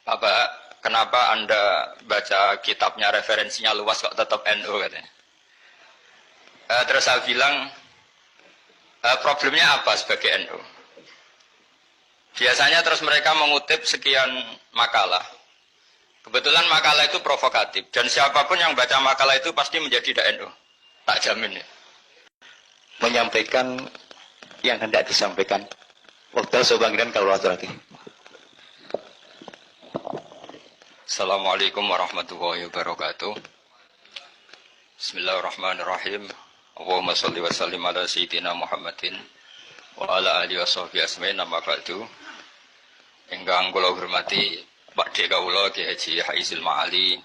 Bapak, kenapa Anda baca kitabnya referensinya luas kok tetap NU katanya. Terus saya bilang, problemnya apa sebagai NU? Biasanya terus mereka mengutip sekian makalah. Kebetulan makalah itu provokatif, dan siapapun yang baca makalah itu pasti menjadi NU. Tak jamin ya. Menyampaikan yang hendak disampaikan. Waktu sobangkiran kalau lagi. Assalamualaikum warahmatullahi wabarakatuh. Bismillahirrahmanirrahim. Allahumma sholli wa sallim ala sayyidina Muhammadin wa ala alihi washabbihi ajmain, amma ba'du. Ingkang kula hormati Pakde kawula Ki Haji Haizul Ma'ali,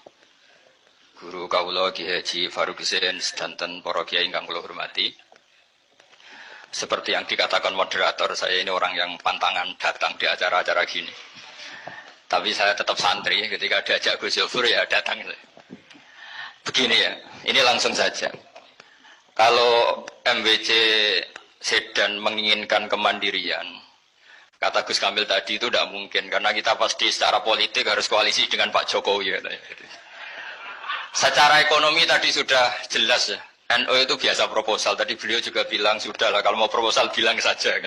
guru kawula Ki Haji Faruk Husain, sedanten para kiai ingkang kula hormati. Seperti yang dikatakan moderator, saya ini orang yang pantangan datang di acara-acara gini. Tapi saya tetap santri, ketika diajak Gus Yofur ya datang. Begini ya, ini langsung saja. Kalau MWC Sedan menginginkan kemandirian, kata Gus Kamil tadi itu tidak mungkin, karena kita pasti secara politik harus koalisi dengan Pak Jokowi. Secara ekonomi tadi sudah jelas ya. NU itu biasa proposal, tadi beliau juga bilang sudahlah kalau mau proposal bilang saja.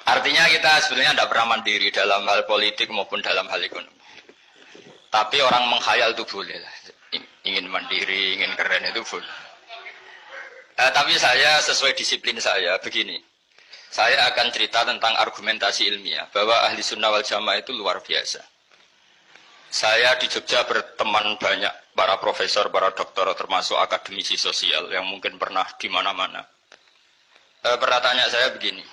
Artinya kita sebenarnya tidak pernah mandiri dalam hal politik maupun dalam hal ekonomi. Tapi orang menghayal itu boleh lah. Ingin mandiri, ingin keren itu boleh. Tapi saya sesuai disiplin saya begini. Saya akan cerita tentang argumentasi ilmiah bahwa ahli sunnah wal jamaah itu luar biasa. Saya di Jogja berteman banyak para profesor, para doktor, termasuk akademisi sosial yang mungkin pernah di mana-mana. Pernah tanya saya begini,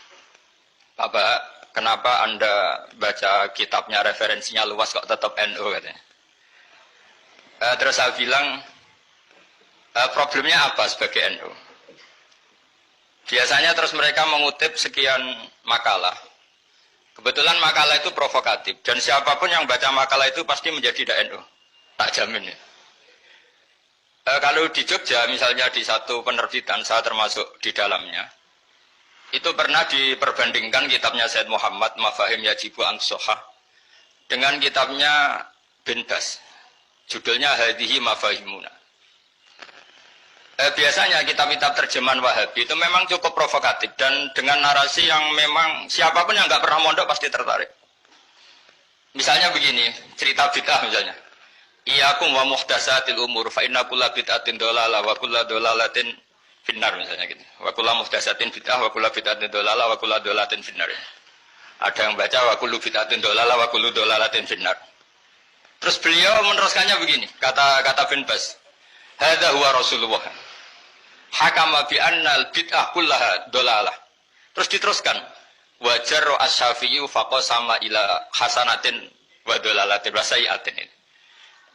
Bapak, kenapa Anda baca kitabnya referensinya luas kok tetap NU katanya. Terus saya bilang, problemnya apa sebagai NU? Biasanya terus mereka mengutip sekian makalah. Kebetulan makalah itu provokatif, dan siapapun yang baca makalah itu pasti menjadi NU. Tak jamin ya. Kalau di Jogja misalnya di satu penerbitan, saya termasuk di dalamnya, itu pernah diperbandingkan kitabnya Said Muhammad Mafahim Yajibu An-Sohah dengan kitabnya Bin Bas, judulnya Hadihi Mafahimuna. Biasanya kitab-kitab terjemahan Wahabi itu memang cukup provokatif dan dengan narasi yang memang siapapun yang nggak pernah mondok pasti tertarik. Misalnya begini, cerita bid'ah misalnya. Iyyakum wa muhdatsatil umur fa inna kulla bid'atin dhalalah wa kulla dhalalatin finnar misalnya gitu. Wa kulla muhdatsatin bid'ah wa kulla bid'atin dhalalah wa kulla dhalalatin finnar. Ada yang baca wa kullu bid'atin dhalalah wa kullu dhalalatin finnar. Terus beliau meneruskannya begini, kata Bin Bas. Hadza huwa Rasulullah. Hakama bi annal bid'ah kullaha dhalalah. Terus diteruskan. Wajar as-Syafi'i faqasama ila hasanatin wa dhalalatin wa sayyi'atin.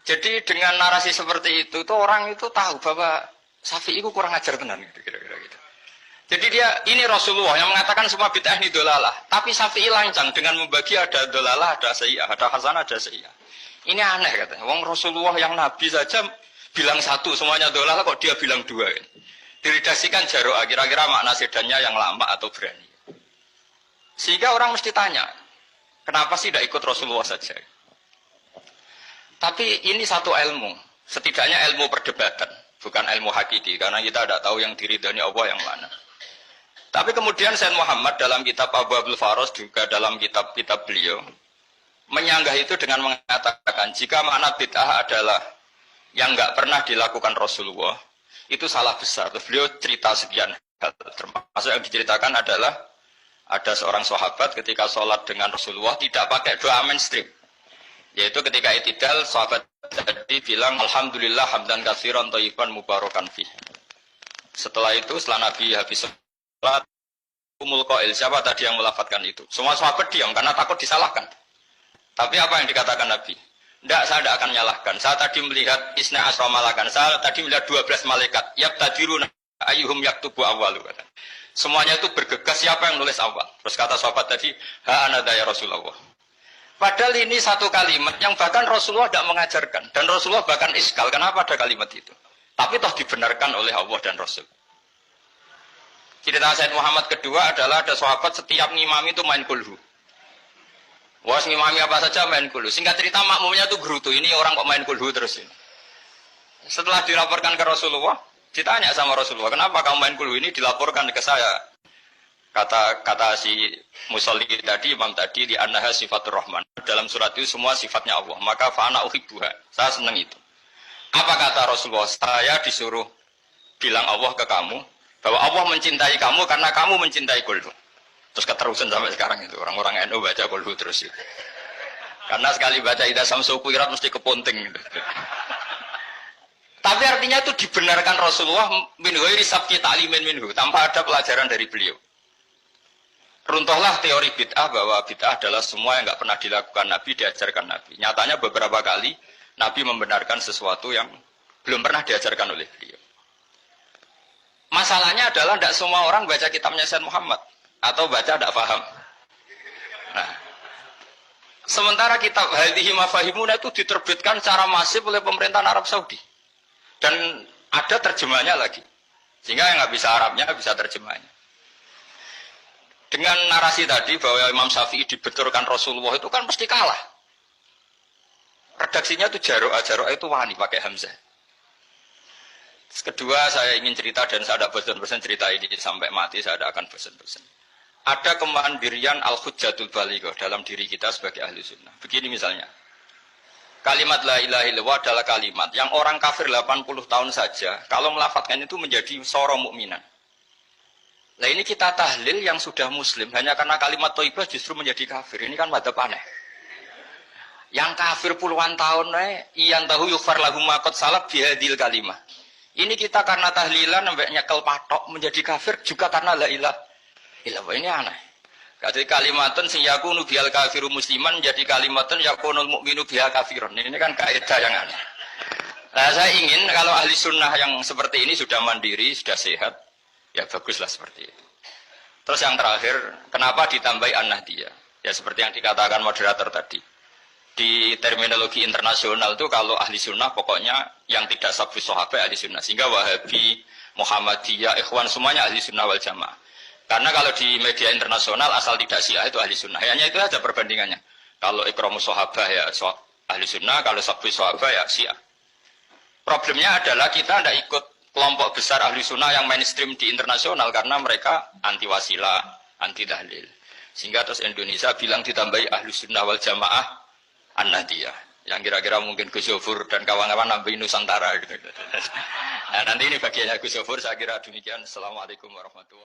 Jadi dengan narasi seperti itu tuh orang itu tahu bahwa Syafi'i itu kurang ajar tenan kira-kira gitu. Jadi ini Rasulullah yang mengatakan semua bid'ah ini dhalalah, tapi Syafi'i lancang dengan membagi ada dhalalah, ada sayyi'ah, ada hasanah, ada sayyi'ah. Ini aneh katanya. Wong Rasulullah yang nabi saja bilang satu semuanya dhalalah kok dia bilang dua. Diredaksikan Jaro'a, kira-kira makna sedannya yang lama atau berani. Sehingga orang mesti tanya, kenapa sih tidak ikut Rasulullah saja? Tapi ini satu ilmu, setidaknya ilmu perdebatan, bukan ilmu hakiki, karena kita tidak tahu yang diridhani Allah yang mana. Tapi kemudian Sayyid Muhammad dalam kitab Abu Abdul Faros, juga dalam kitab-kitab beliau, menyanggah itu dengan mengatakan, jika makna bid'ah adalah yang nggak pernah dilakukan Rasulullah, itu salah besar. Terus beliau cerita sekian hal, termasuk yang diceritakan adalah ada seorang sahabat ketika sholat dengan Rasulullah tidak pakai doa mainstream, yaitu ketika itidal sahabat tadi bilang alhamdulillah hamdan katsiran thayyiban mubarakan fi. Setelah itu setelah Nabi habis sholat umul qail, siapa tadi yang melafadzkan itu? Semua sahabat diam karena takut disalahkan. Tapi apa yang dikatakan Nabi? Tidak, saya tidak akan menyalahkan. Saya tadi melihat isna asra malakan. Saya tadi melihat 12 malaikat. Yabtadiruna ayyuhum yaktubu awwalu. Semuanya itu bergegas siapa yang nulis awal. Terus kata sahabat tadi, ha anada ya Rasulullah. Padahal ini satu kalimat yang bahkan Rasulullah tidak mengajarkan. Dan Rasulullah bahkan iskal. Kenapa ada kalimat itu? Tapi toh dibenarkan oleh Allah dan Rasul. Cerita Sayyid Muhammad kedua adalah ada sahabat setiap ngimami itu main kulhu. Wah, ngimami apa saja main kulhu. Singkat cerita makmumnya tuh gerutu. Ini orang kok main kulhu terus ini. Setelah dilaporkan ke Rasulullah, ditanya sama Rasulullah, kenapa kamu main kulhu ini? Dilaporkan ke saya. Kata si musolli tadi, imam tadi, di annaha sifatur rahman. Dalam surat itu semua sifatnya Allah. Maka fa'ana uhibbuha. Saya senang itu. Apa kata Rasulullah? Saya disuruh bilang Allah ke kamu, bahwa Allah mencintai kamu karena kamu mencintai kulhu. Terus keterusan sampai sekarang itu. Orang-orang NU baca kulhu terus itu. Karena sekali baca Idza Samsu Kuwirat mesti keponting gitu. Tapi artinya itu dibenarkan Rasulullah min ghairi sabqi ta'limin minhu, tanpa ada pelajaran dari beliau. Runtuhlah teori bid'ah bahwa bid'ah adalah semua yang nggak pernah dilakukan Nabi, diajarkan Nabi. Nyatanya beberapa kali Nabi membenarkan sesuatu yang belum pernah diajarkan oleh beliau. Masalahnya adalah tidak semua orang baca kitabnya Sayyid Muhammad atau baca tidak paham. Nah, sementara kitab Hadhihi Mafahimuna itu diterbitkan secara masif oleh pemerintahan Arab Saudi. Dan ada terjemahnya lagi. Sehingga yang nggak bisa Arabnya bisa terjemahnya. Dengan narasi tadi bahwa Imam Syafi'i dibenturkan Rasulullah itu kan mesti kalah. Redaksinya itu Jaro'a itu wani pakai Hamzah. Kedua saya ingin cerita dan saya ada bosan-bosan cerita ini sampai mati saya ada akan bosan-bosan. Ada kemandirian al-hujjatul balighah dalam diri kita sebagai ahli sunnah. Begini misalnya. Kalimat la ilaha illallah adalah kalimat yang orang kafir 80 tahun saja kalau melafadzkan itu menjadi seorang mukminan. Nah ini kita tahlil yang sudah muslim hanya karena kalimat thayyibah justru menjadi kafir. Ini kan madzhab aneh. Yang kafir puluhan tahun iyan tahu yughfar lahum ma qad salaf bihadil kalimah. Ini kita karena tahlilan sampai nyekel patok menjadi kafir juga karena la ilaha illallah. Ini aneh. Jadi kalimatun sing yakunu bihal kafiru musliman jadi kalimatun yakunul mukminu biha kafirun. Ini kan kaidah yang aneh. Nah, saya ingin kalau ahli sunnah yang seperti ini sudah mandiri, sudah sehat, ya baguslah seperti itu. Terus yang terakhir, kenapa ditambahi an-nahdiyah? Ya seperti yang dikatakan moderator tadi. Di terminologi internasional itu kalau ahli sunnah pokoknya yang tidak sabus sahabat ahli sunnah. Sehingga Wahabi, Muhammadiyah, Ikhwan semuanya ahli sunnah wal jamaah. Karena kalau di media internasional asal tidak Syiah itu ahli sunnah. Hanya itu saja perbandingannya. Kalau ikramus sahabah ya ahli sunnah, kalau sabus sahabah ya Syiah. Problemnya adalah kita tidak ikut kelompok besar ahli sunnah yang mainstream di internasional karena mereka anti wasilah, anti tahlil. Sehingga terus Indonesia bilang ditambahi ahli sunnah wal jamaah an-nahdiyah. Yang kira-kira mungkin Gus Yofur dan kawan-kawan nambahin Nusantara. Nah, nanti ini bagiannya Gus Yofur, saya kira demikian. Assalamualaikum warahmatullahi wabarakatuh.